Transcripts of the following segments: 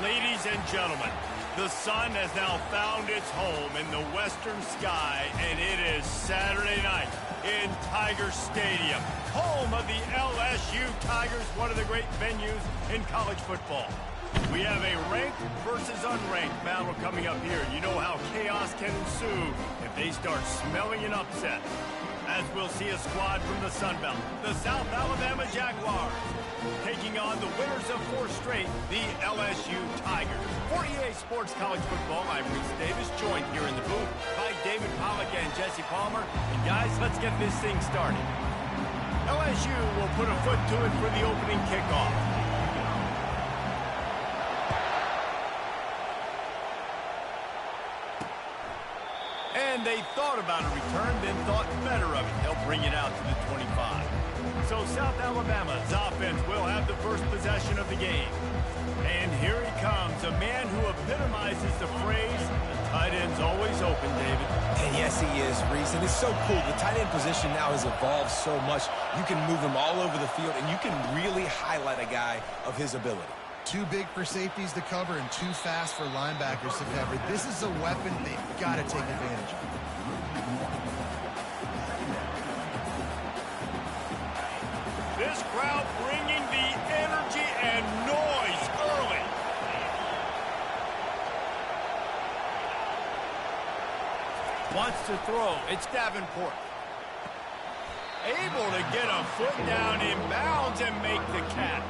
Ladies and gentlemen, the sun has now found its home in the western sky, and it is Saturday night in Tiger Stadium, home of the LSU Tigers, one of the great venues in college football. We have a ranked versus unranked battle coming up here. You know how chaos can ensue if they start smelling an upset. As we'll see a squad from the Sun Belt, the South Alabama Jaguars, taking on the winners of 4 straight, the LSU Tigers. For EA Sports College Football, I'm Reese Davis, joined here in the booth by David Pollack and Jesse Palmer. And guys, let's get this thing started. LSU will put a foot to it for the opening kickoff. And they thought about a return, then thought better of it. They'll bring it out to the 25. So South Alabama's offense will have the first possession of the game. And here he comes, a man who epitomizes the phrase, the tight end's always open, David. And yes, he is, Reese. And it's so cool. The tight end position now has evolved so much. You can move him all over the field, and you can really highlight a guy of his ability. Too big for safeties to cover and too fast for linebackers to cover. This is a weapon they've got to take advantage of. This crowd bringing the energy and noise early. Wants to throw. It's Davenport. Able to get a foot down in bounds and make the catch.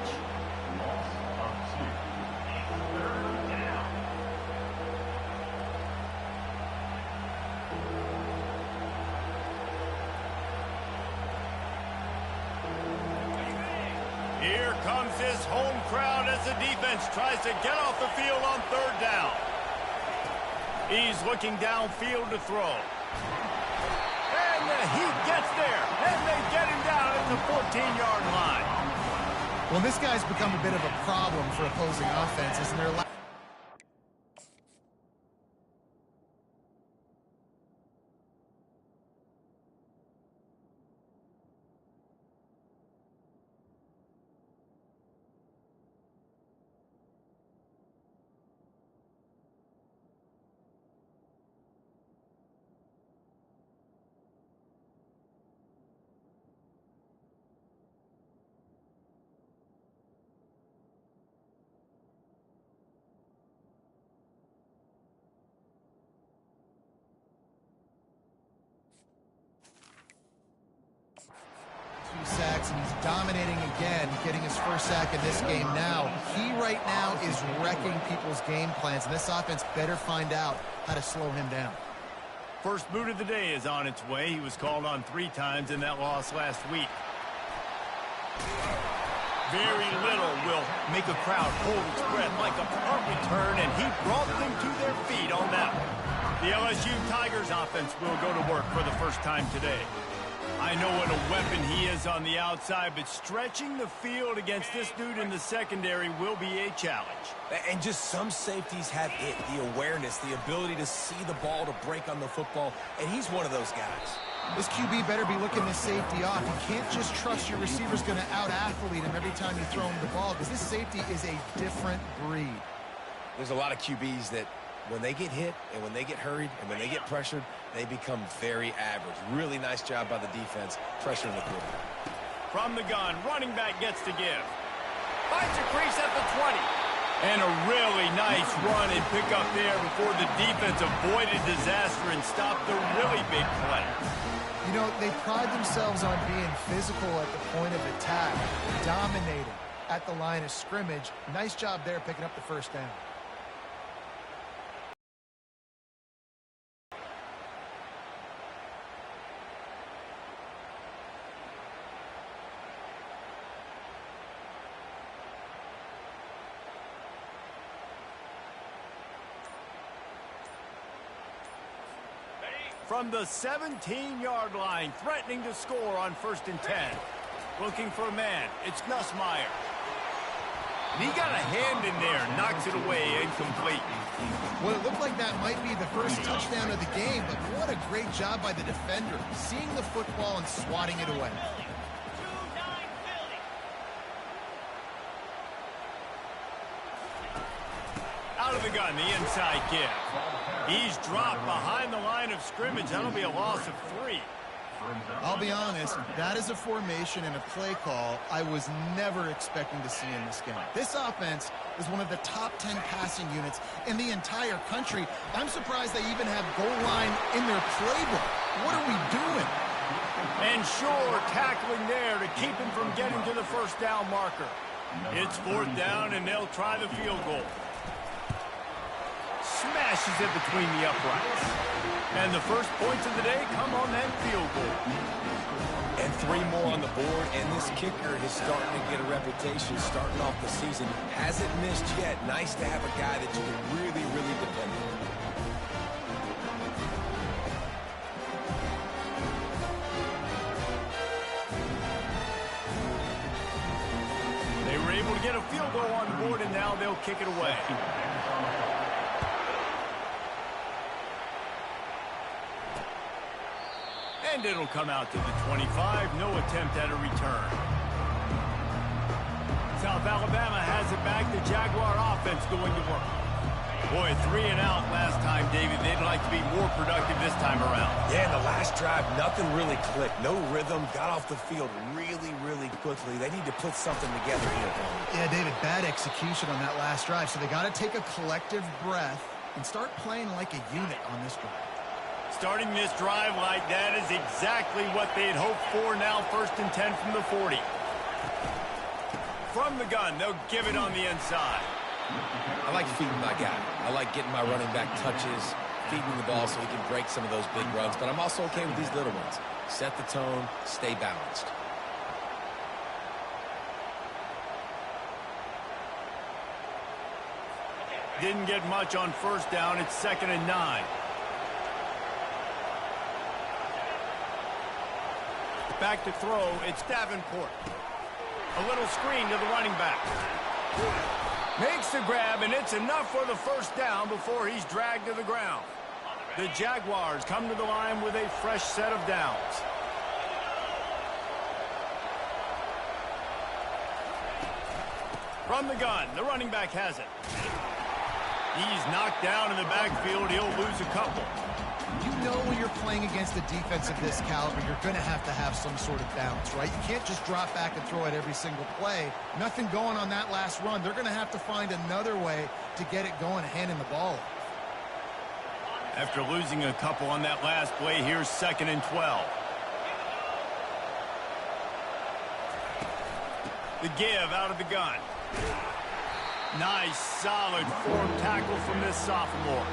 Here comes this home crowd as the defense tries to get off the field on 3rd down. He's looking downfield to throw. And he gets there, and they get him down at the 14-yard line. Well, this guy's become a bit of a problem for opposing offenses, and they're sacks, and he's dominating again, getting his first sack in this game now. He right now is wrecking people's game plans, and this offense better find out how to slow him down. First boot of the day is on its way. He was called on 3 times in that loss last week. Very little will make a crowd hold its breath like a punt return, and he brought them to their feet on that one. The LSU Tigers offense will go to work for the first time today. I know what a weapon he is on the outside, but stretching the field against this dude in the secondary will be a challenge. And just some safeties have it, the awareness, the ability to see the ball to break on the football, and he's one of those guys. This QB better be looking this safety off. You can't just trust your receiver's going to out-athlete him every time you throw him the ball, because this safety is a different breed. There's a lot of QBs that when they get hit and when they get hurried and when they get pressured, they become very average. Really nice job by the defense pressuring the quarterback. From the gun, running back gets to give. Finds a crease at the 20. And a really nice run and pick up there before the defense avoided disaster and stopped the really big play. You know, they pride themselves on being physical at the point of attack, dominating at the line of scrimmage. Nice job there picking up the first down. From the 17-yard line, threatening to score on 1st and 10. Looking for a man. It's Nussmeier. And he got a hand in there, knocks it away, incomplete. Well, it looked like that might be the first touchdown of the game, but what a great job by the defender, seeing the football and swatting it away. Out of the gun, the inside give. He's dropped behind the line of scrimmage. That'll be a loss of 3. I'll be honest, that is a formation and a play call I was never expecting to see in this game. This offense is one of the top 10 passing units in the entire country. I'm surprised they even have goal line in their playbook. What are we doing? And sure, tackling there to keep him from getting to the first down marker. It's 4th down, and they'll try the field goal. Smashes it between the uprights. And the first points of the day come on that field goal. And 3 more on the board, and this kicker is starting to get a reputation starting off the season. Hasn't missed yet. Nice to have a guy that you can really, really depend on. They were able to get a field goal on the board, and now they'll kick it away. And it'll come out to the 25. No attempt at a return. South Alabama has it back. The Jaguar offense going to work. Boy, 3 and out last time, David. They'd like to be more productive this time around. Yeah, the last drive, nothing really clicked. No rhythm. Got off the field really, really quickly. They need to put something together here. Yeah, David, bad execution on that last drive. So they got to take a collective breath and start playing like a unit on this drive. Starting this drive like that is exactly what they had hoped for. Now 1st and 10 from the 40. From the gun, they'll give it on the inside. I like feeding my guy. I like getting my running back touches, feeding the ball so he can break some of those big runs. But I'm also okay with these little ones. Set the tone, stay balanced. Didn't get much on 1st down. It's 2nd and 9. Back to throw, it's Davenport. A little screen to the running back. Makes the grab, and it's enough for the 1st down before he's dragged to the ground. The Jaguars come to the line with a fresh set of downs. From the gun, the running back has it. He's knocked down in the backfield. He'll lose a couple. You know when you're playing against a defense of this caliber, you're going to have some sort of balance, right? You can't just drop back and throw it every single play. Nothing going on that last run. They're going to have to find another way to get it going, handing the ball. After losing a couple on that last play, here's 2nd and 12. The give out of the gun. Nice, solid form tackle from this sophomore.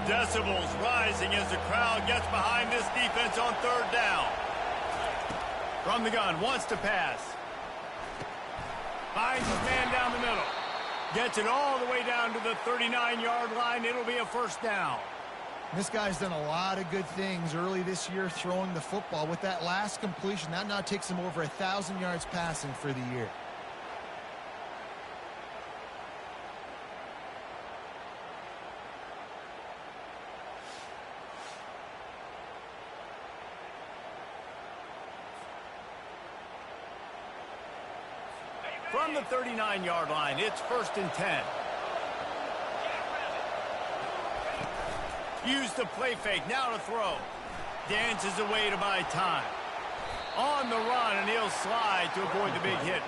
Decibels rising as the crowd gets behind this defense on 3rd down. From the gun, wants to pass. Finds his man down the middle. Gets it all the way down to the 39-yard line. It'll be a 1st down. This guy's done a lot of good things early this year throwing the football. With that last completion, that now takes him over 1,000 yards passing for the year. From the 39-yard line, it's 1st and 10. Use the play fake, now to throw. Dances away to buy time. On the run, and he'll slide to avoid the big hit.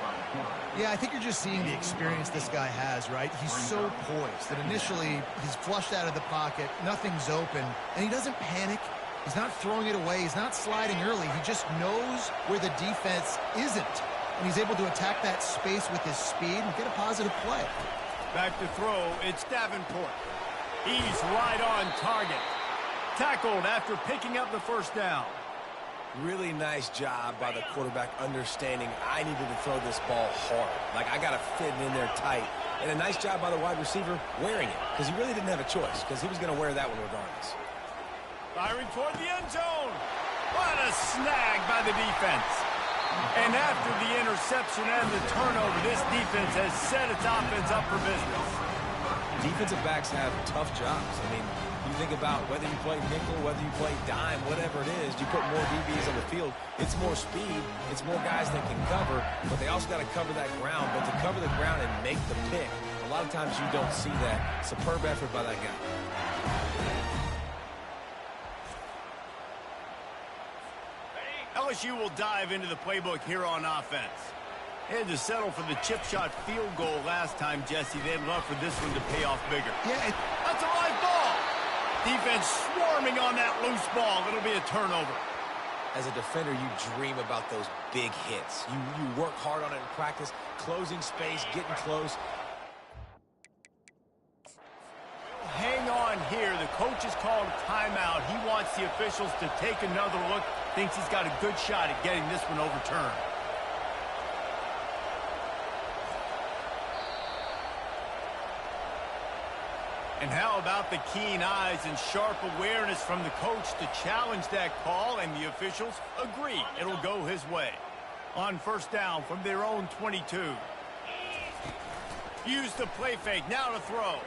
Yeah, I think you're just seeing the experience this guy has, right? He's so poised that initially he's flushed out of the pocket, nothing's open, and he doesn't panic. He's not throwing it away. He's not sliding early. He just knows where the defense isn't. And he's able to attack that space with his speed and get a positive play. Back to throw, it's Davenport. He's right on target. Tackled after picking up the 1st down. Really nice job by the quarterback understanding I needed to throw this ball hard. Like, I got to fit it in there tight. And a nice job by the wide receiver wearing it, because he really didn't have a choice, because he was going to wear that one regardless. Firing toward the end zone. What a snag by the defense. And after the interception and the turnover, this defense has set its offense up for business. Defensive backs have tough jobs. I mean, you think about whether you play nickel, whether you play dime, whatever it is, you put more DBs on the field, it's more speed, it's more guys that can cover, but they also got to cover that ground. But to cover the ground and make the pick, a lot of times you don't see that. Superb effort by that guy. LSU will dive into the playbook here on offense. They had to settle for the chip shot field goal last time, Jesse. They'd love for this one to pay off bigger. Yeah, that's a live ball. Defense swarming on that loose ball. It'll be a turnover. As a defender, you dream about those big hits. You work hard on it in practice, closing space, getting close. Hang on here. The coach has called a timeout. He wants the officials to take another look. Thinks he's got a good shot at getting this one overturned. And how about the keen eyes and sharp awareness from the coach to challenge that call, and the officials agree it'll go his way. On first down from their own 22. Use the play fake, now to throw.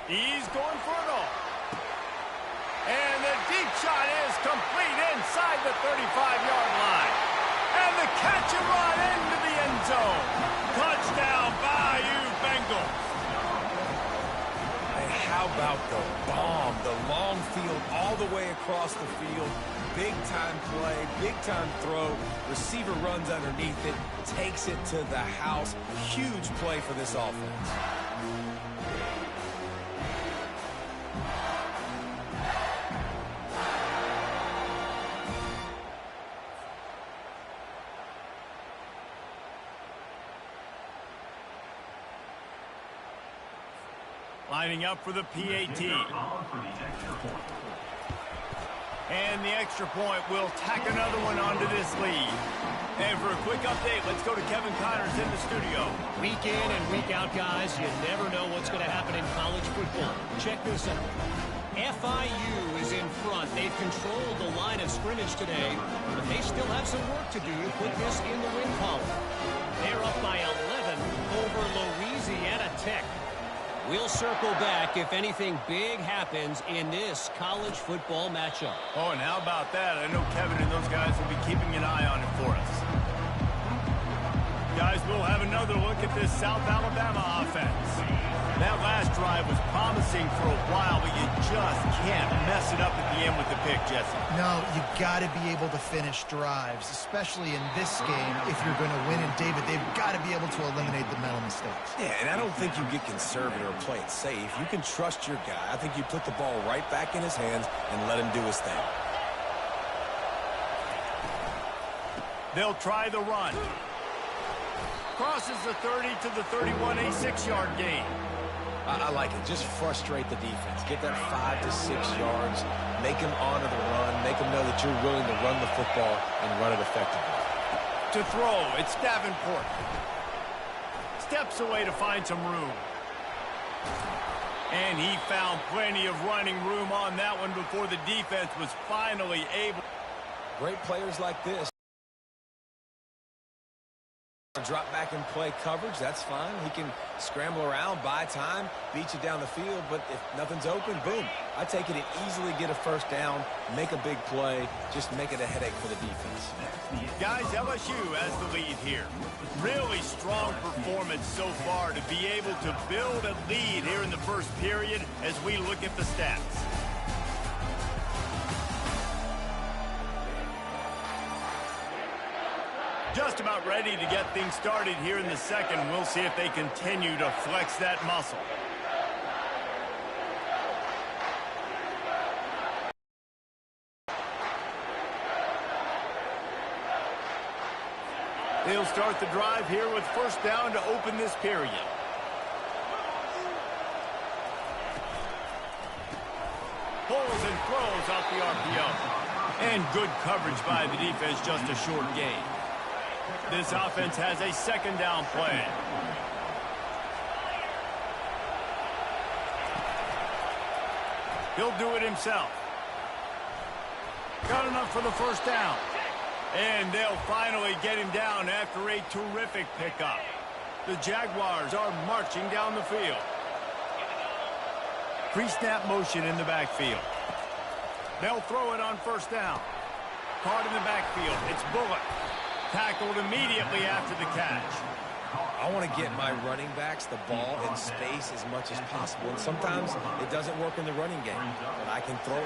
He's going for it all. And the deep shot is complete inside the 35-yard line. And the catch and run into the end zone. Touchdown, Bayou Bengals. How about the bomb, the long field all the way across the field, big-time play, big-time throw, receiver runs underneath it, takes it to the house. Huge play for this offense. Lining up for the PAT. And the extra point will tack another one onto this lead. And for a quick update, let's go to Kevin Connors in the studio. Week in and week out, guys, you never know what's going to happen in college football. Check this out. FIU is in front. They've controlled the line of scrimmage today, but they still have some work to do to put this in the win column. They're up by 11 over Louisiana Tech. We'll circle back if anything big happens in this college football matchup. Oh, and how about that? I know Kevin and those guys will be keeping an eye on it for us. Guys, we'll have another look at this South Alabama offense. That last drive was promising for a while, but you just can't mess it up at the end with the pick, Jesse. No, you got to be able to finish drives, especially in this game. If you're going to win, and David, they've got to be able to eliminate the mental mistakes. Yeah, and I don't think you get conservative or play it safe. You can trust your guy. I think you put the ball right back in his hands and let him do his thing. They'll try the run. Crosses the 30 to the 31, a 6-yard gain. I like it. Just frustrate the defense. Get that 5 to 6 yards. Make them honor the run. Make them know that you're willing to run the football and run it effectively. To throw, it's Davenport. Steps away to find some room. And he found plenty of running room on that one before the defense was finally able. Great players like this. Drop back and play coverage, that's fine. He can scramble around, buy time, beat you down the field, but if nothing's open, boom. I take it and easily get a first down, make a big play, just make it a headache for the defense. Guys, LSU has the lead here. Really strong performance so far to be able to build a lead here in the first period as we look at the stats. Just about ready to get things started here in the second. We'll see if they continue to flex that muscle. They'll start the drive here with first down to open this period. Pulls and throws off the RPO. And good coverage by the defense, just a short gain. This offense has a second down play. He'll do it himself. Got enough for the first down. And they'll finally get him down after a terrific pickup. The Jaguars are marching down the field. Pre-snap motion in the backfield. They'll throw it on first down. Caught in the backfield. It's Bullock. Tackled immediately after the catch. I want to get my running backs the ball in space as much as possible. And sometimes it doesn't work in the running game. But I can throw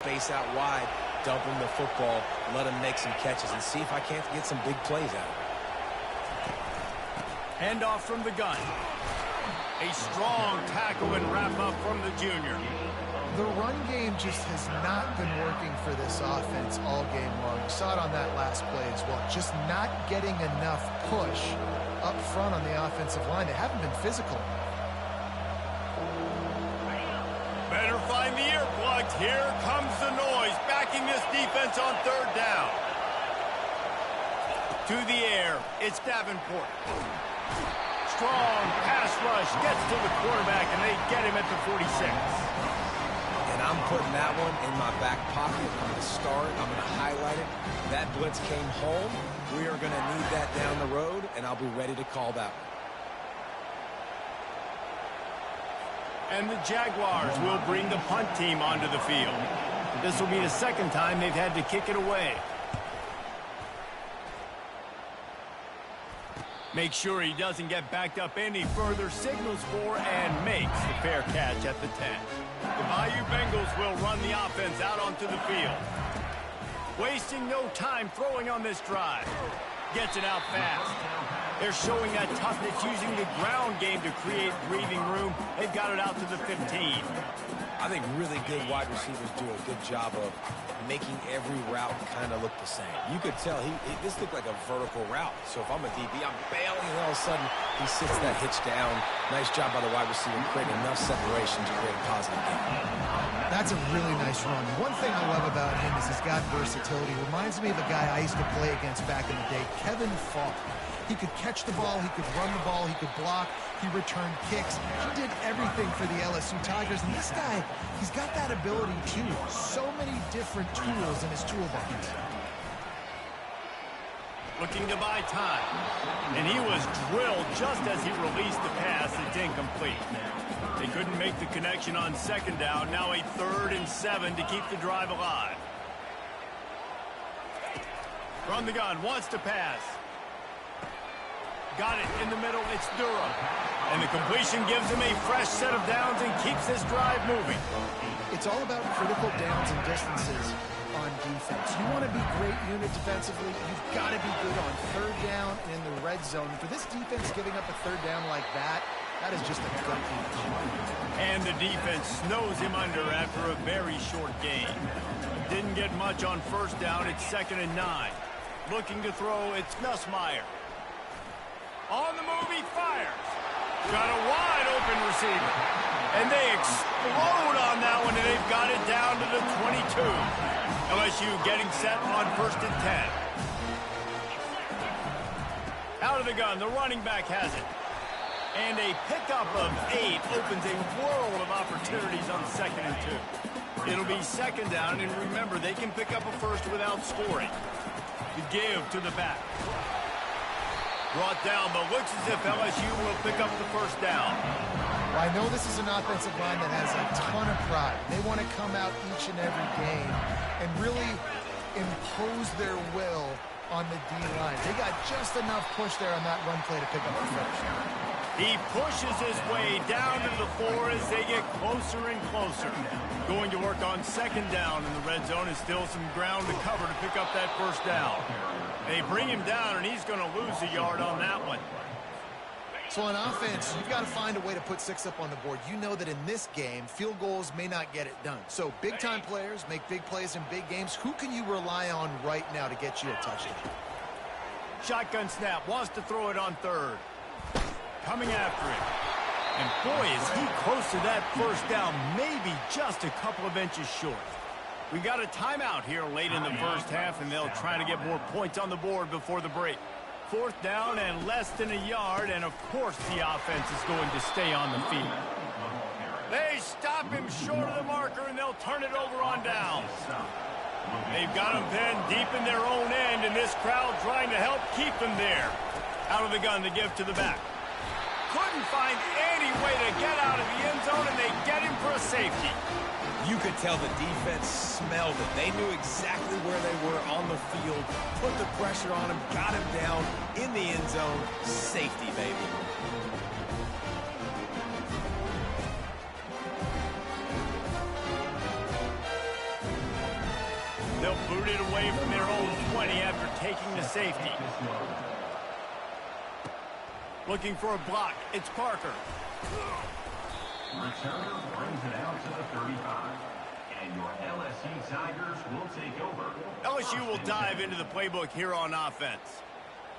space out wide, dump him the football, let him make some catches, and see if I can't get some big plays out of it. Handoff from the gun. A strong tackle and wrap-up from the junior. The run game just has not been working for this offense all game long. You saw it on that last play as well. Just not getting enough push up front on the offensive line. They haven't been physical. Better find the earplugs. Here comes the noise, backing this defense on third down. To the air, it's Davenport. Strong pass rush, gets to the quarterback, and they get him at the 46. And I'm putting that one in my back pocket. I'm going to start. I'm going to highlight it. That blitz came home. We are going to need that down the road, and I'll be ready to call that one. And the Jaguars will bring the punt team onto the field. This will be the second time they've had to kick it away. Make sure he doesn't get backed up any further, signals for and makes the fair catch at the 10. The Bayou Bengals will run the offense out onto the field. Wasting no time throwing on this drive. Gets it out fast. They're showing that toughness using the ground game to create breathing room. They've got it out to the 15. I think really good wide receivers do a good job of making every route kind of look the same. You could tell this looked like a vertical route. So if I'm a DB, I'm bailing, and all of a sudden he sits that hitch down. Nice job by the wide receiver, creating enough separation to create a positive game. That's a really nice run. One thing I love about him is he's got versatility. Reminds me of a guy I used to play against back in the day, Kevin Falk. He could catch the ball, he could run the ball, he could block, he returned kicks. He did everything for the LSU Tigers, and this guy, he's got that ability too. So many different tools in his toolbox. Looking to buy time. And he was drilled just as he released the pass. It's incomplete. They couldn't make the connection on second down. Now a 3rd and 7 to keep the drive alive. From the gun, wants to pass. Got it in the middle. It's Durham. And the completion gives him a fresh set of downs and keeps this drive moving. It's all about critical downs and distances on defense. You want to be great unit defensively, you've got to be good on third down and in the red zone. For this defense giving up a third down like that, that is just a gut punch. And the defense snows him under after a very short game. Didn't get much on first down. It's 2nd and 9. Looking to throw, it's Nussmeier. On the move, he fires. Got a wide open receiver. And they explode on that one, and they've got it down to the 22. LSU getting set on 1st and 10. Out of the gun, the running back has it. And a pickup of 8 opens a world of opportunities on 2nd and 2. It'll be 2nd down, and remember, they can pick up a first without scoring. The give to the back. Brought down, but looks as if LSU will pick up the first down. Well, I know this is an offensive line that has a ton of pride. They want to come out each and every game and really impose their will on the D-line. They got just enough push there on that run play to pick up the first. He pushes his way down to the 4 as they get closer and closer. Going to work on 2nd down in the red zone, and still some ground to cover to pick up that first down. They bring him down, and he's going to lose a yard on that one. So on offense, you've got to find a way to put 6 up on the board. You know that in this game, field goals may not get it done. So big-time players make big plays in big games. Who can you rely on right now to get you a touchdown? Shotgun snap, wants to throw it on 3rd. Coming after him. And boy, is he close to that first down, maybe just a couple of inches short. We got a timeout here late in the first half, and they'll try to get more points on the board before the break. 4th down and less than a yard, and of course the offense is going to stay on the field. They stop him short of the marker, and they'll turn it over on downs. They've got him pinned deep in their own end, and this crowd trying to help keep him there. Out of the gun, the give to the back. couldn't find any way to get out of the end zone, and they get him for a safety. You could tell the defense smelled it. They knew exactly where they were on the field, put the pressure on him, got him down in the end zone. Safety, baby. They'll boot it away from their own 20 after taking the safety. Looking for a block. It's Parker. Returner brings it out to the 35. And your LSU Tigers will take over. LSU will dive into the playbook here on offense.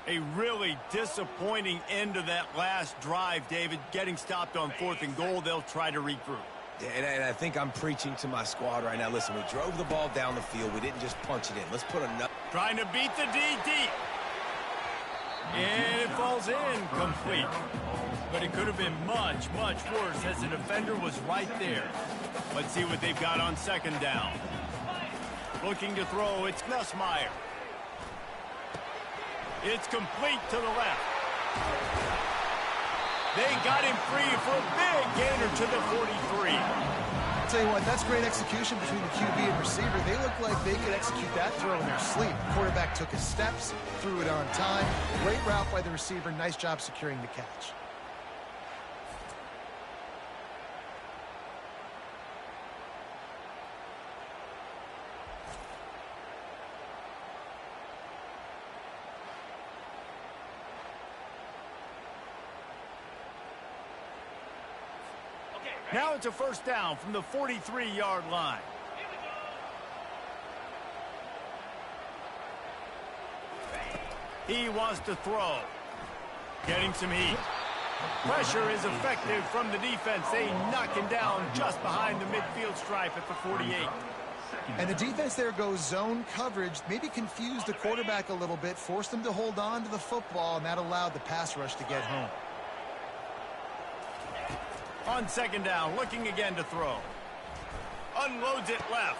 A really disappointing end to that last drive, David. Getting stopped on 4th and goal, they'll try to regroup. And I think I'm preaching to my squad right now. Listen, we drove the ball down the field. We didn't just punch it in. Let's put another... Trying to beat the D deep. And it falls in complete. But it could have been much, much worse as the defender was right there. Let's see what they've got on 2nd down. Looking to throw, it's Nussmeier. It's complete to the left. They got him free for a big gainer to the 43. I'll tell you what, that's great execution between the QB and receiver. They look like they could execute that throw in their sleep. The quarterback took his steps, threw it on time. Great route by the receiver. Nice job securing the catch. Now it's a 1st down from the 43-yard line. He wants to throw. Getting some heat. Pressure is effective from the defense. They knock him down just behind the midfield stripe at the 48. And the defense there goes zone coverage, maybe confused the quarterback a little bit, forced him to hold on to the football, and that allowed the pass rush to get home. On 2nd down, looking again to throw. Unloads it left.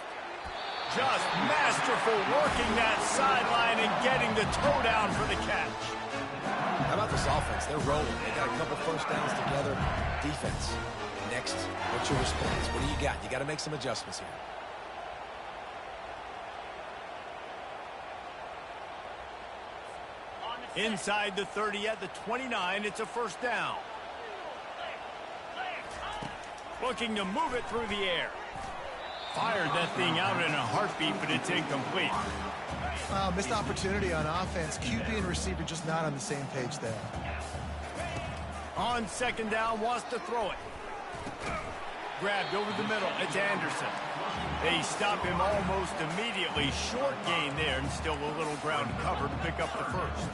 Just masterful working that sideline and getting the toe down for the catch. How about this offense? They're rolling. They got a couple 1st downs together. Defense. Next, what's your response? What do you got? You got to make some adjustments here. Inside the 30 at the 29, it's a 1st down. Looking to move it through the air. Fired that thing out in a heartbeat, but it's incomplete. Missed opportunity on offense. QB and receiver just not on the same page there. On 2nd down, wants to throw it. Grabbed over the middle. It's Anderson. They stop him almost immediately. Short gain there, and still a little ground to cover to pick up the 1st.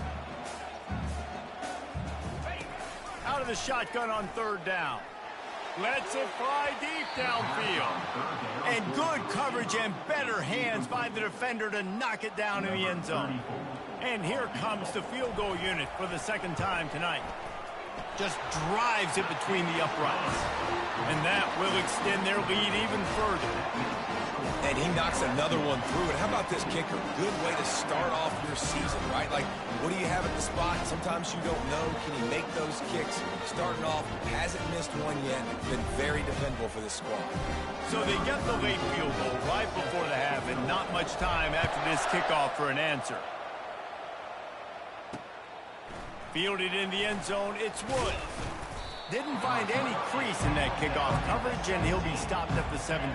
Out of the shotgun on 3rd down. Lets it fly deep downfield. And good coverage and better hands by the defender to knock it down in the end zone. And here comes the field goal unit for the 2nd time tonight. Just drives it between the uprights. And that will extend their lead even further. And he knocks another one through. And how about this kicker? Good way to start off your season, right? Like, what do you have at the spot? Sometimes you don't know. Can he make those kicks? Starting off, hasn't missed one yet. Been very dependable for this squad. So they get the late field goal right before the half, and not much time after this kickoff for an answer. Fielded in the end zone, it's Wood. Didn't find any crease in that kickoff coverage, and he'll be stopped at the 17.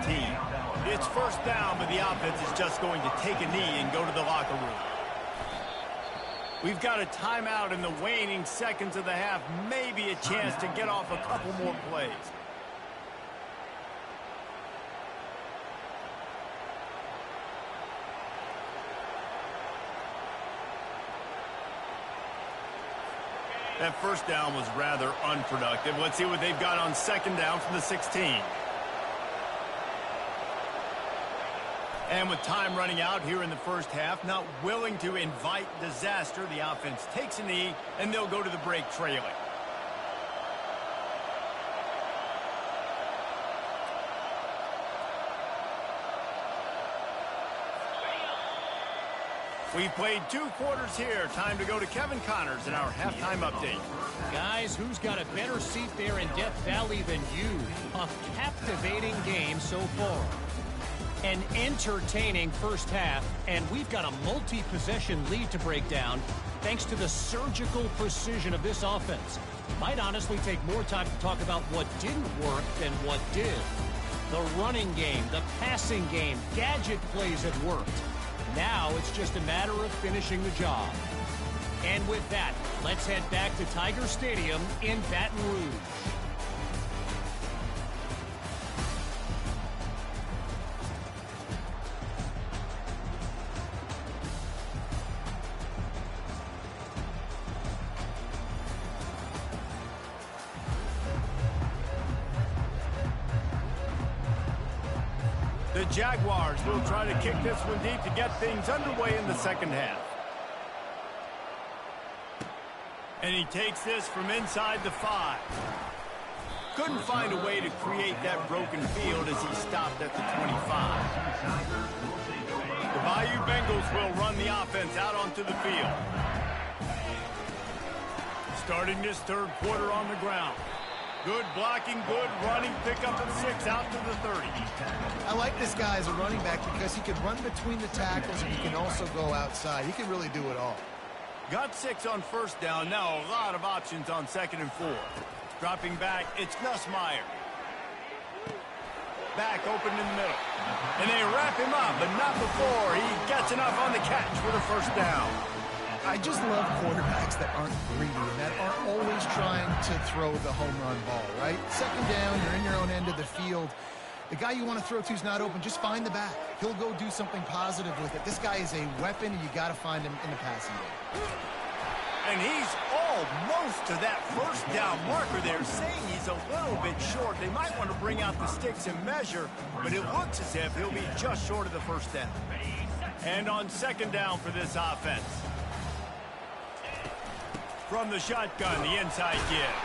It's 1st down, but the offense is just going to take a knee and go to the locker room. We've got a timeout in the waning seconds of the half. Maybe a chance to get off a couple more plays. That 1st down was rather unproductive. Let's see what they've got on 2nd down from the 16. And with time running out here in the 1st half, not willing to invite disaster, the offense takes a knee, and they'll go to the break trailing. We played 2 quarters here. Time to go to Kevin Connors in our halftime update. Guys, who's got a better seat there in Death Valley than you? A captivating game so far. An entertaining first half, and we've got a multi-possession lead to break down thanks to the surgical precision of this offense. Might honestly take more time to talk about what didn't work than what did. The running game, the passing game, gadget plays had worked. Now it's just a matter of finishing the job. And with that, let's head back to Tiger Stadium in Baton Rouge. The Jaguars will try to kick this one deep to get things underway in the second half. And he takes this from inside the 5. Couldn't find a way to create that broken field as he stopped at the 25. The Bayou Bengals will run the offense out onto the field. Starting this third quarter on the ground. Good blocking, good running, pick up at 6 out to the 30. I like this guy as a running back because he can run between the tackles and he can also go outside. He can really do it all. Got 6 on first down. Now a lot of options on 2nd and 4. Dropping back, it's Nussmeier. Back open in the middle. And they wrap him up, but not before he gets enough on the catch for the first down. I just love quarterbacks that aren't greedy and that aren't always trying to throw the home run ball, right? 2nd down, you're in your own end of the field. The guy you want to throw to is not open. Just find the back. He'll go do something positive with it. This guy is a weapon, and you got to find him in the passing game. And he's almost to that first down marker there, saying he's a little bit short. They might want to bring out the sticks and measure, but it looks as if he'll be just short of the first down. And on 2nd down for this offense. From the shotgun, the inside give.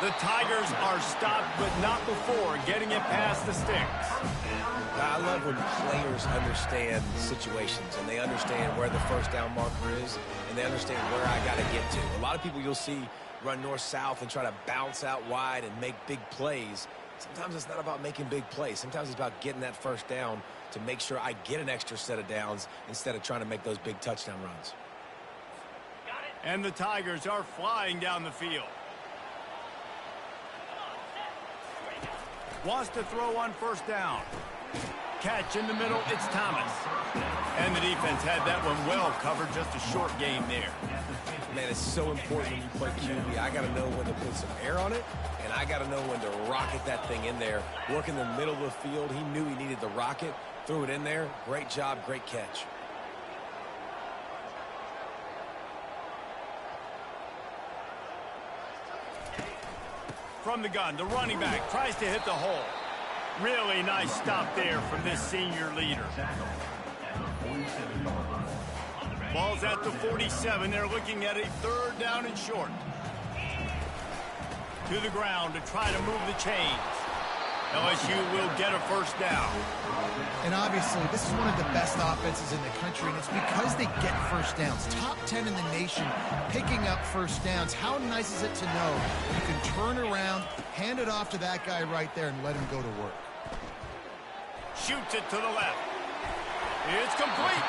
The Tigers are stopped, but not before getting it past the sticks. I love when players understand situations and they understand where the first down marker is and they understand where I got to get to. A lot of people you'll see run north-south and try to bounce out wide and make big plays. Sometimes it's not about making big plays. Sometimes it's about getting that first down to make sure I get an extra set of downs instead of trying to make those big touchdown runs. And the Tigers are flying down the field. Wants to throw on first down. Catch in the middle, it's Thomas. And the defense had that one well covered, just a short game there. Man, it's so important when you play QB. I got to know when to put some air on it, and I got to know when to rocket that thing in there. Work in the middle of the field. He knew he needed the rocket, threw it in there. Great job, great catch. From the gun, the running back tries to hit the hole. Really nice stop there from this senior leader. Ball's at the 47. They're looking at a 3rd down and short. To the ground to try to move the chains. LSU will get a first down. And obviously, this is one of the best offenses in the country, and it's because they get first downs. Top 10 in the nation picking up first downs. How nice is it to know you can turn around, hand it off to that guy right there, and let him go to work. Shoots it to the left. It's complete.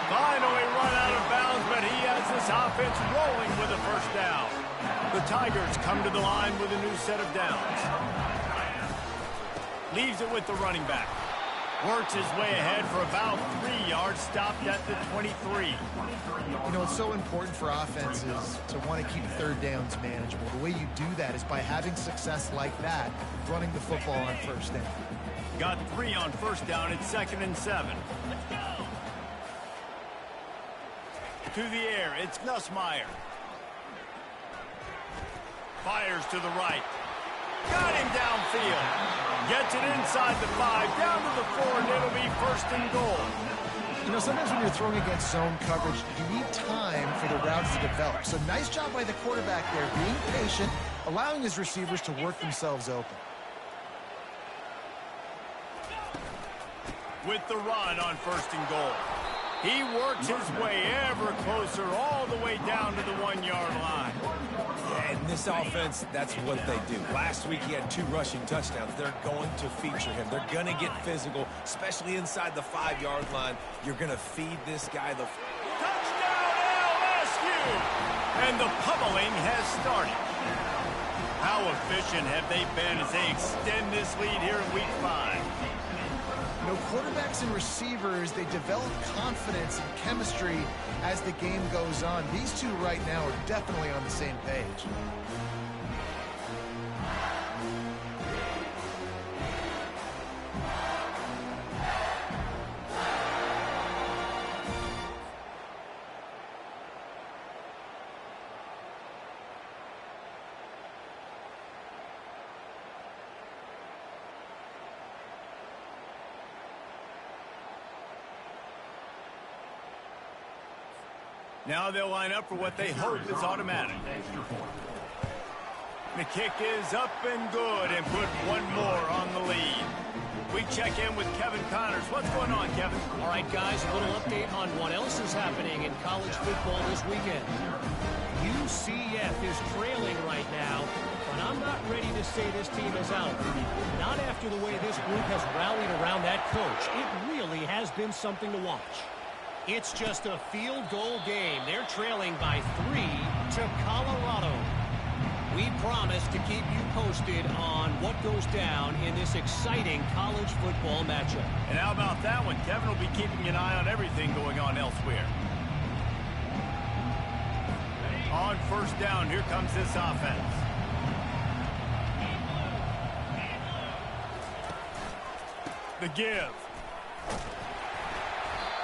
Finally run out of bounds, but he has this offense rolling with a first down. The Tigers come to the line with a new set of downs. Leaves it with the running back. Works his way ahead for about 3 yards, stopped at the 23. You know, it's so important for offenses to want to keep 3rd downs manageable. The way you do that is by having success like that, running the football on first down. Got 3 on first down at 2nd and 7. To the air, it's Nussmeier. Fires to the right. Got him downfield. Gets it inside the 5, down to the 4, and it'll be 1st and goal. You know, sometimes when you're throwing against zone coverage, you need time for the routes to develop. So nice job by the quarterback there, being patient, allowing his receivers to work themselves open. With the run on 1st and goal. He works his way ever closer all the way down to the 1-yard line. Yeah, in this offense, that's what they do. Last week, he had 2 rushing touchdowns. They're going to feature him. They're going to get physical, especially inside the 5-yard line. You're going to feed this guy the... Touchdown, LSU! And the pummeling has started. How efficient have they been as they extend this lead here in Week 5? You know, quarterbacks and receivers, they develop confidence and chemistry as the game goes on. These two right now are definitely on the same page. Now they'll line up for what they hope is automatic. The kick is up and good and put one more on the lead. We check in with Kevin Connors. What's going on, Kevin? All right, guys, a little update on what else is happening in college football this weekend. UCF is trailing right now, but I'm not ready to say this team is out. Not after the way this group has rallied around that coach. It really has been something to watch. It's just a field goal game. They're trailing by 3 to Colorado. We promise to keep you posted on what goes down in this exciting college football matchup. And how about that one? Kevin will be keeping an eye on everything going on elsewhere. On first down, here comes this offense. The give.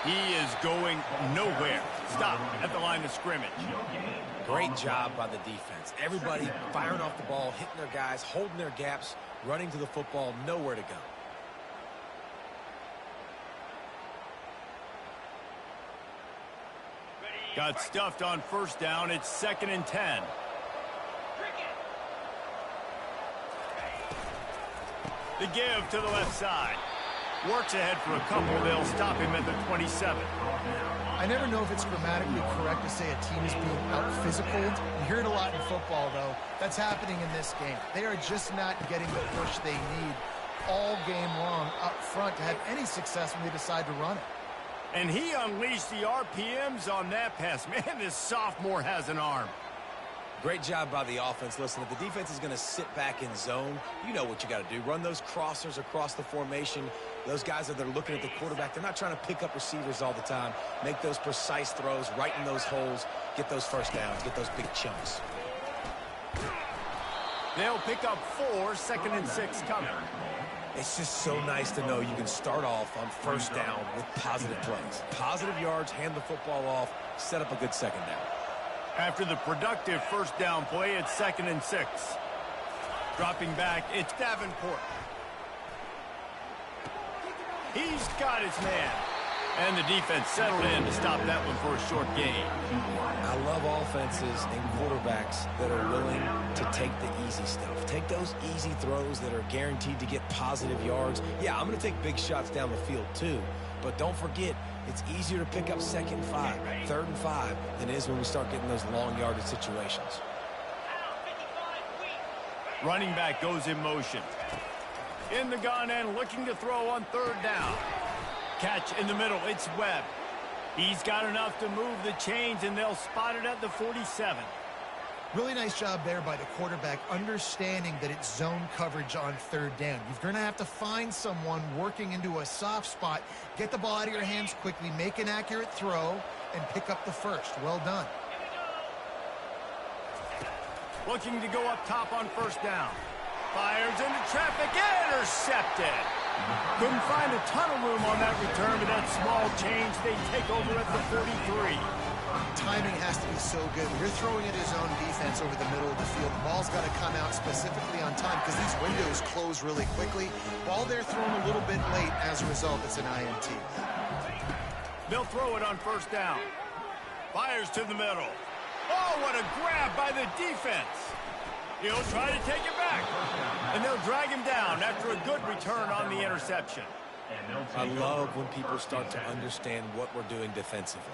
He is going nowhere. Stop at the line of scrimmage. Great job by the defense. Everybody firing off the ball, hitting their guys, holding their gaps, running to the football, nowhere to go. Got stuffed on first down. It's 2nd and 10. The give to the left side. Works ahead for a couple. They'll stop him at the 27. I never know if it's grammatically correct to say a team is being out-physical. You hear it a lot in football, though. That's happening in this game. They are just not getting the push they need all game long up front to have any success when they decide to run it. And he unleashed the RPMs on that pass. Man, this sophomore has an arm. Great job by the offense. Listen, if the defense is going to sit back in zone, you know what you got to do. Run those crossers across the formation. Those guys that are looking at the quarterback, they're not trying to pick up receivers all the time. Make those precise throws right in those holes. Get those first downs. Get those big chunks. They'll pick up 4, 2nd and 6 coming. It's just so nice to know you can start off on first down with positive plays. Positive yards, hand the football off, set up a good second down. After the productive first down play, it's 2nd and 6. Dropping back, it's Davenport. He's got his man. And the defense settled in to stop that one for a short gain. I love offenses and quarterbacks that are willing to take the easy stuff. Take those easy throws that are guaranteed to get positive yards. Yeah, I'm going to take big shots down the field too. But don't forget, it's easier to pick up 2nd and 5, 3rd and 5 than it is when we start getting those long yardage situations. Running back goes in motion. In the gun and looking to throw on 3rd down. Catch in the middle, it's Webb. He's got enough to move the chains, and they'll spot it at the 47. Really nice job there by the quarterback, understanding that it's zone coverage on 3rd down. You're going to have to find someone working into a soft spot, get the ball out of your hands quickly, make an accurate throw, and pick up the first. Well done. Looking to go up top on first down. Fires into traffic, intercepted. Couldn't find a ton of room on that return, but that small change, they take over at the 43. Timing has to be so good. When you're throwing at his own defense over the middle of the field, the ball's got to come out specifically on time because these windows close really quickly. Ball there thrown a little bit late. As a result, it's an INT. They'll throw it on first down. Fires to the middle. Oh, what a grab by the defense. He'll try to take it back. And they'll drag him down after a good return on the interception. I love when people start to understand what we're doing defensively.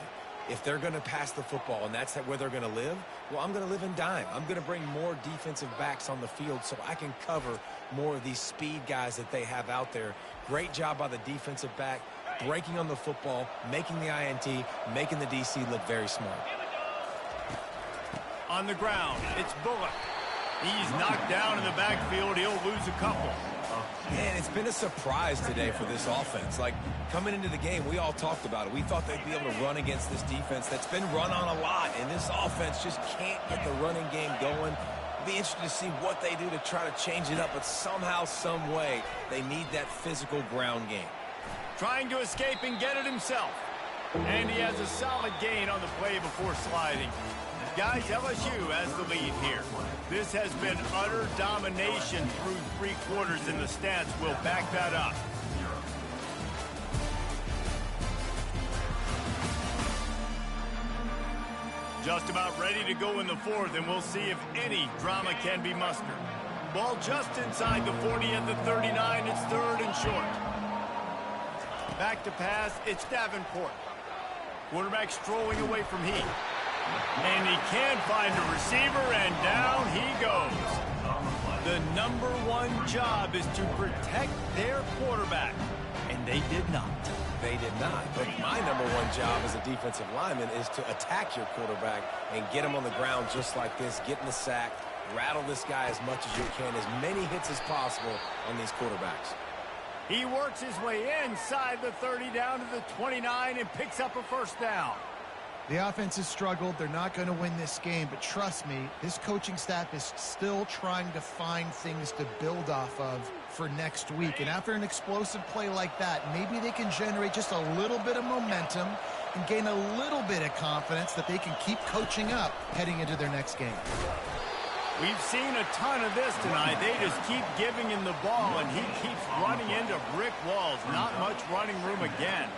If they're going to pass the football and that's where they're going to live, well, I'm going to live in dime. I'm going to bring more defensive backs on the field so I can cover more of these speed guys that they have out there. Great job by the defensive back, breaking on the football, making the INT, making the DC look very smart. On the ground, it's Bullock. He's knocked down in the backfield. He'll lose a couple. Man, it's been a surprise today for this offense. Like, coming into the game, we all talked about it. We thought they'd be able to run against this defense that's been run on a lot, and this offense just can't get the running game going. It'll be interesting to see what they do to try to change it up, but somehow, some way, they need that physical ground game. Trying to escape and get it himself. And he has a solid gain on the play before sliding. Guys, LSU has the lead here. This has been utter domination through 3 quarters, and the stats will back that up. Just about ready to go in the 4th, and we'll see if any drama can be mustered. Ball just inside the 40 at the 39. It's 3rd and short. Back to pass. It's Davenport. Quarterback strolling away from Heath. And he can find a receiver, and down he goes. The #1 job is to protect their quarterback, and they did not. They did not. But my #1 job as a defensive lineman is to attack your quarterback and get him on the ground just like this, get in the sack, rattle this guy as much as you can, as many hits as possible on these quarterbacks. He works his way inside the 30 down to the 29 and picks up a 1st down. The offense has struggled. They're not going to win this game, but trust me, this coaching staff is still trying to find things to build off of for next week. And after an explosive play like that, maybe they can generate just a little bit of momentum and gain a little bit of confidence that they can keep coaching up heading into their next game. We've seen a ton of this tonight. They just keep giving him the ball, and he keeps running into brick walls. Not much running room again.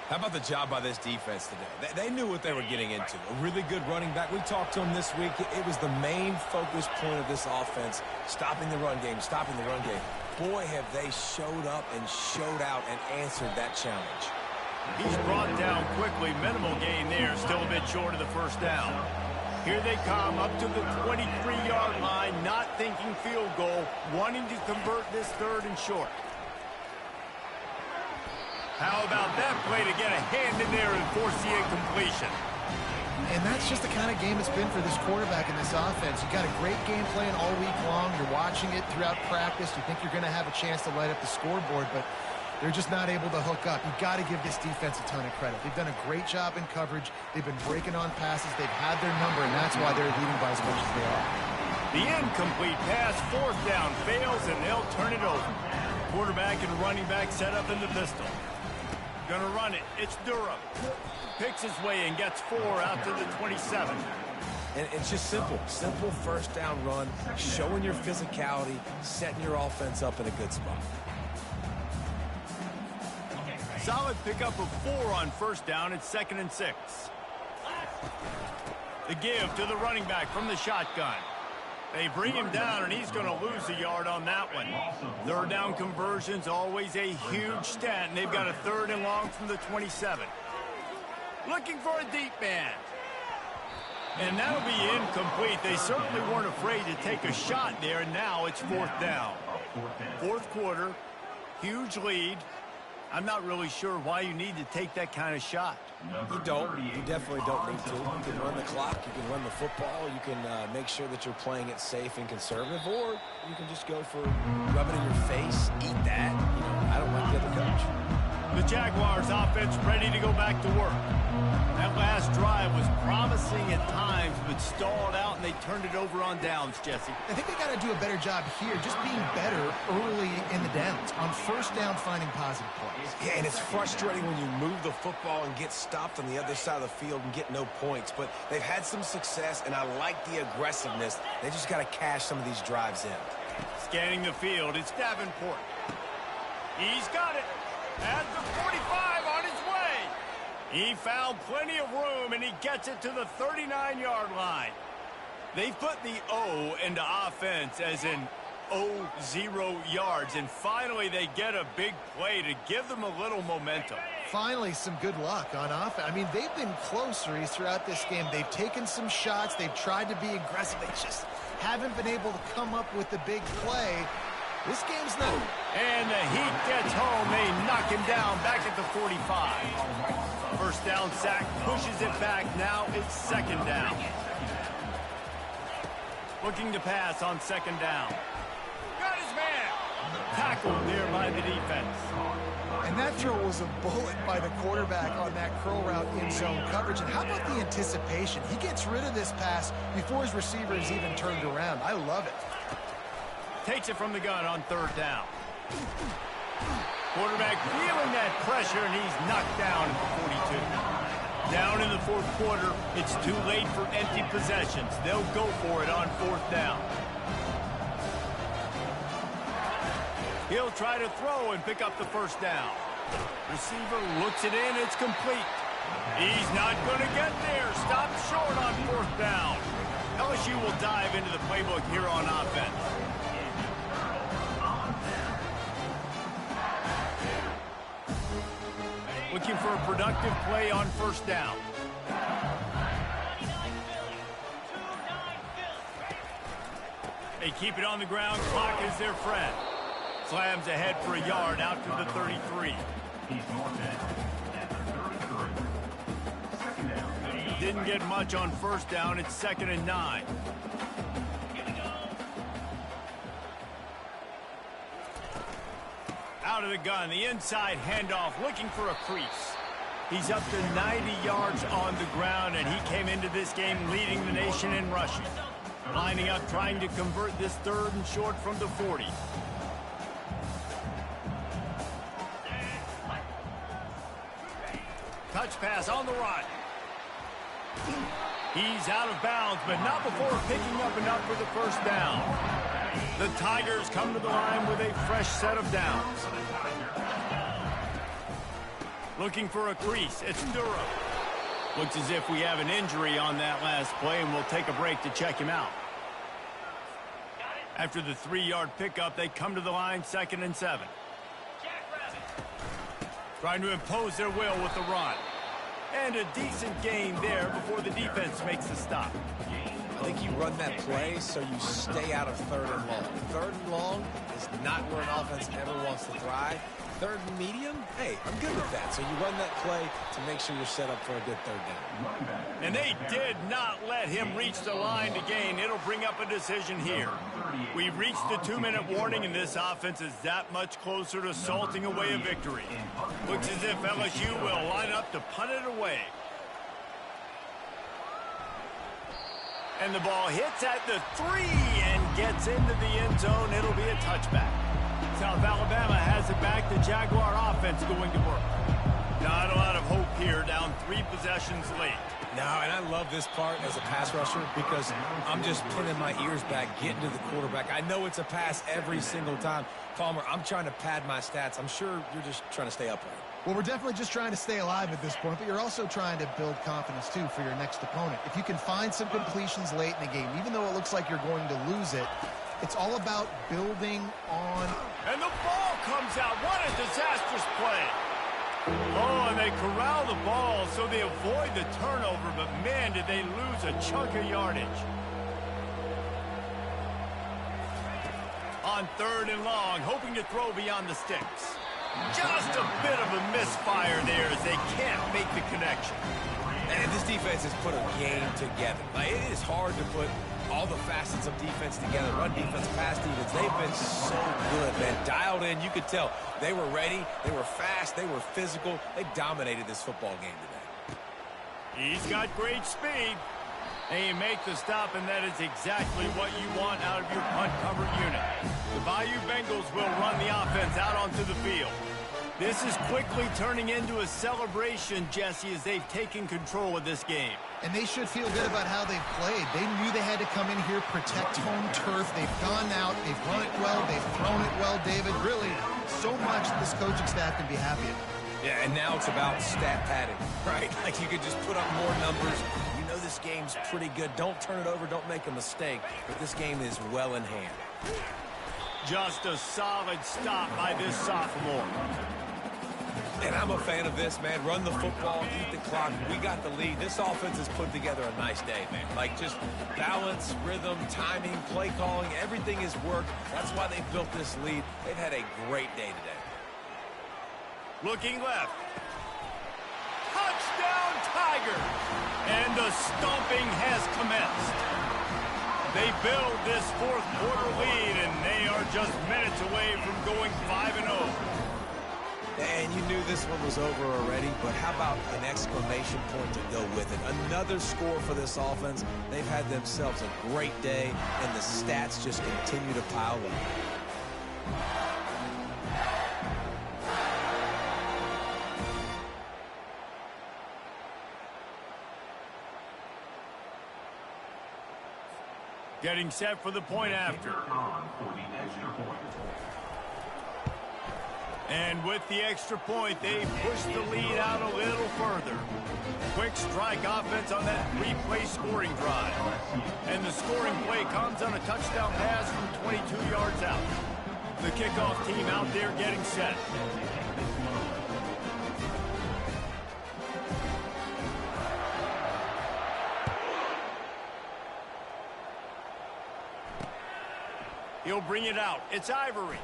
How about the job by this defense today? They knew what they were getting into. A really good running back. We talked to him this week. It was the main focus point of this offense, stopping the run game, stopping the run game. Boy, have they showed up and showed out and answered that challenge. He's brought down quickly. Minimal gain there. Still a bit short of the 1st down. Here they come up to the 23-yard line, not thinking field goal, wanting to convert this 3rd and short. How about that play to get a hand in there and force the incompletion? And that's just the kind of game it's been for this quarterback in this offense. You got a great game plan all week long. You're watching it throughout practice. You think you're going to have a chance to light up the scoreboard, but they're just not able to hook up. You've got to give this defense a ton of credit. They've done a great job in coverage. They've been breaking on passes. They've had their number, and that's why they're leading by as much as they are. The incomplete pass, 4th down, fails, and they'll turn it over. Quarterback and running back set up in the pistol. Gonna run it. It's Durham. Picks his way and gets 4 out to the 27. And it's just simple. Simple 1st down run, showing your physicality, setting your offense up in a good spot. Solid pickup of 4 on 1st down. It's 2nd and 6. The give to the running back from the shotgun. They bring him down, and he's going to lose a yard on that one. 3rd down conversion's always a huge stat, and they've got a 3rd and long from the 27. Looking for a deep man. And that'll be incomplete. They certainly weren't afraid to take a shot there, and now it's 4th down. 4th quarter, huge lead. I'm not really sure why you need to take that kind of shot. You don't. You definitely don't need to. You can run the clock. You can run the football. You can make sure that you're playing it safe and conservative, or you can just go for rub it in your face, eat that. You know, I don't like the other coach. The Jaguars offense ready to go back to work. That last drive was promising at times, but stalled out, and they turned it over on downs, Jesse. I think they got to do a better job here, just being better early in the downs, on 1st down, finding positive plays. Yeah, and it's frustrating when you move the football and get stopped on the other side of the field and get no points, but they've had some success, and I like the aggressiveness. They just got to cash some of these drives in. Scanning the field, it's Davenport. He's got it. At the 45 on his way. He found plenty of room, and he gets it to the 39-yard line. They put the O into offense, as in 0 yards, and finally they get a big play to give them a little momentum. Finally, some good luck on offense. I mean, they've been close, Reese, throughout this game. They've taken some shots. They've tried to be aggressive. They just haven't been able to come up with the big play. This game's not. And the Heat gets home. They knock him down back at the 45. First down sack, pushes it back. Now it's second down. Looking to pass on second down. Got his man. Tackled there by the defense. And that throw was a bullet by the quarterback on that curl route in zone coverage. And how about the anticipation? He gets rid of this pass before his receiver is even turned around. I love it. Takes it from the gun on third down. Quarterback feeling that pressure, and he's knocked down at the 42. Down in the fourth quarter, it's too late for empty possessions. They'll go for it on fourth down. He'll try to throw and pick up the first down. Receiver looks it in. It's complete. He's not going to get there. Stopped short on fourth down. LSU will dive into the playbook here on offense. Looking for a productive play on first down. They keep it on the ground. Clock is their friend. Slams ahead for a yard out to the 33. Didn't get much on first down. It's 2nd and 9. Out of the gun, the inside handoff, looking for a crease. He's up to 90 yards on the ground, and he came into this game leading the nation in rushing. Lining up, trying to convert this third and short from the 40. Touch pass on the run. He's out of bounds, but not before picking up enough for the first down. The Tigers come to the line with a fresh set of downs. Looking for a crease. It's Durham. Looks as if we have an injury on that last play, and we'll take a break to check him out. After the 3-yard pickup, they come to the line 2nd and 7. Trying to impose their will with the run. And a decent gain there before the defense makes the stop. I think you run that play so you stay out of 3rd and long. 3rd and long is not where an offense ever wants to thrive. 3rd and medium, hey, I'm good with that. So you run that play to make sure you're set up for a good 3rd down. And they did not let him reach the line to gain. It'll bring up a decision here. We've reached the 2-minute warning, and this offense is that much closer to salting away a victory. Looks as if LSU will line up to punt it away. And the ball hits at the 3 and gets into the end zone. It'll be a touchback. South Alabama has it back. The Jaguar offense going to work. Not a lot of hope here, down 3 possessions late. No, and I love this part as a pass rusher because I'm just pinning my ears back, getting to the quarterback. I know it's a pass every single time. Palmer, I'm trying to pad my stats. I'm sure you're just trying to stay upright. Well, we're definitely just trying to stay alive at this point, but you're also trying to build confidence, too, for your next opponent. If you can find some completions late in the game, even though it looks like you're going to lose it, it's all about building on. And the ball comes out. What a disastrous play. Oh, and they corral the ball so they avoid the turnover, but man, did they lose a chunk of yardage. On 3rd and long, hoping to throw beyond the sticks. Just a bit of a misfire there as they can't make the connection. And this defense has put a game together. Like, it is hard to put all the facets of defense together. Run defense, pass defense. They've been so good, man. Dialed in. You could tell they were ready. They were fast. They were physical. They dominated this football game today. He's got great speed. And you make the stop, and that is exactly what you want out of your punt-covered unit. The Bayou Bengals will run the offense out onto the field. This is quickly turning into a celebration, Jesse, as they've taken control of this game. And they should feel good about how they've played. They knew they had to come in here, protect home turf. They've gone out, they've run it well, they've thrown it well, David. Really, so much this coaching staff can be happy about. Yeah, and now it's about stat padding, right? Like you could just put up more numbers. You know this game's pretty good. Don't turn it over, don't make a mistake. But this game is well in hand. Just a solid stop by this sophomore. And I'm a fan of this, man. Run the football, eat the clock. We got the lead. This offense has put together a nice day, man. Like, just balance, rhythm, timing, play calling, everything has worked. That's why they built this lead. They've had a great day today. Looking left. Touchdown, Tiger! And the stomping has commenced. They build this fourth quarter lead, and they are just minutes away from going 5-0. And you knew this one was over already, but how about an exclamation point to go with it? Another score for this offense. They've had themselves a great day, and the stats just continue to pile up. Getting set for the point after. And with the extra point, they push the lead out a little further. Quick strike offense on that three-play scoring drive. And the scoring play comes on a touchdown pass from 22 yards out. The kickoff team out there getting set. He'll bring it out. It's Ivory.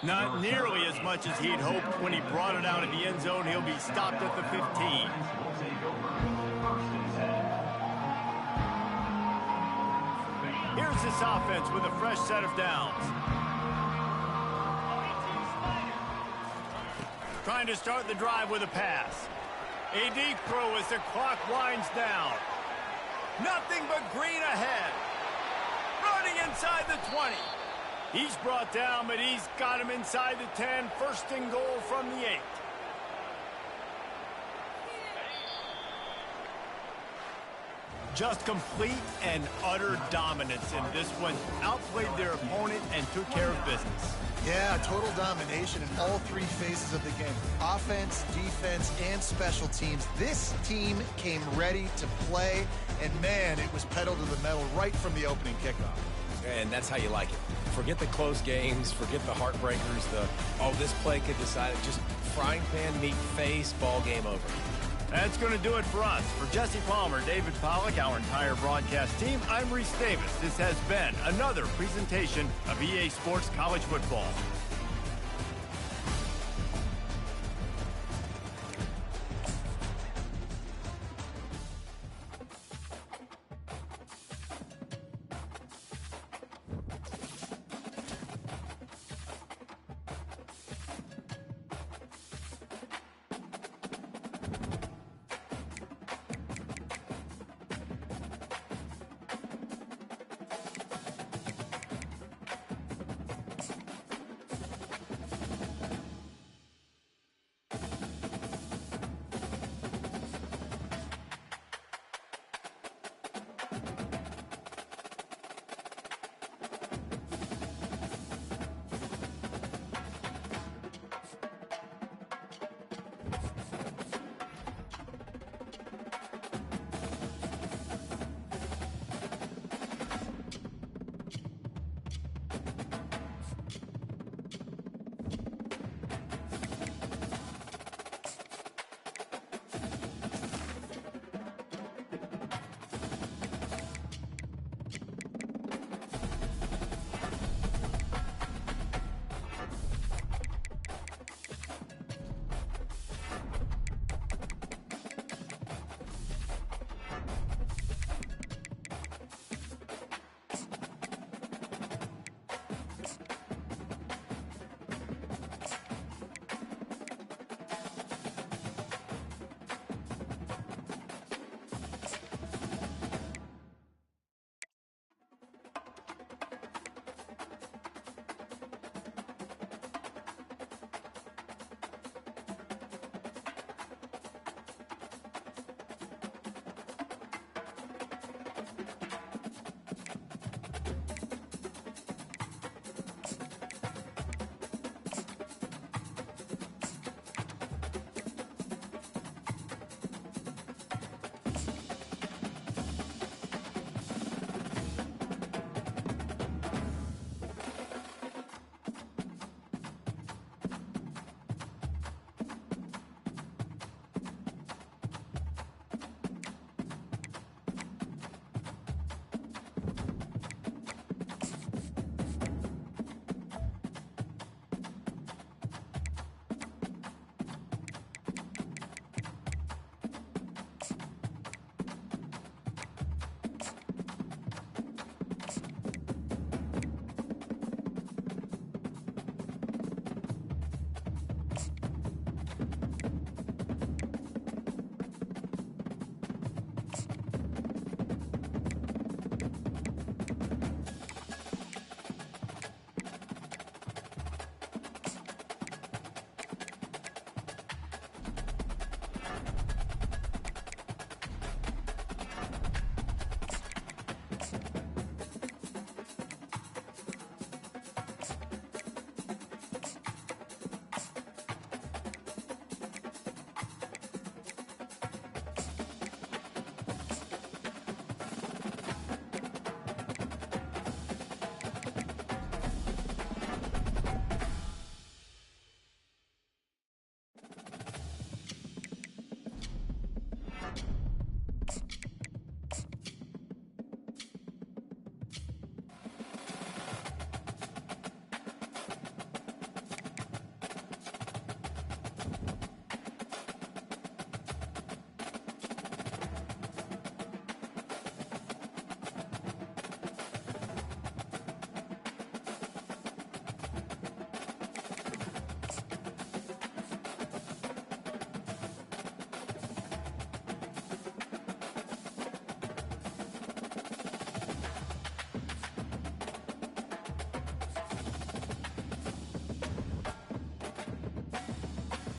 Not nearly as much as he'd hoped when he brought it out of the end zone. He'll be stopped at the 15. Here's this offense with a fresh set of downs. Trying to start the drive with a pass. A deep throw as the clock winds down. Nothing but green ahead. Running inside the 20. He's brought down, but he's got him inside the 10. First and goal from the 8. Just complete and utter dominance in this one. Outplayed their opponent and took care of business. Yeah, total domination in all three phases of the game. Offense, defense, and special teams. This team came ready to play, and man, it was pedal to the metal right from the opening kickoff. And that's how you like it. Forget the close games, forget the heartbreakers, this play could decide it. Just frying pan, meat face, ball game over. That's going to do it for us. For Jesse Palmer, David Pollack, our entire broadcast team, I'm Reese Davis. This has been another presentation of EA Sports College Football.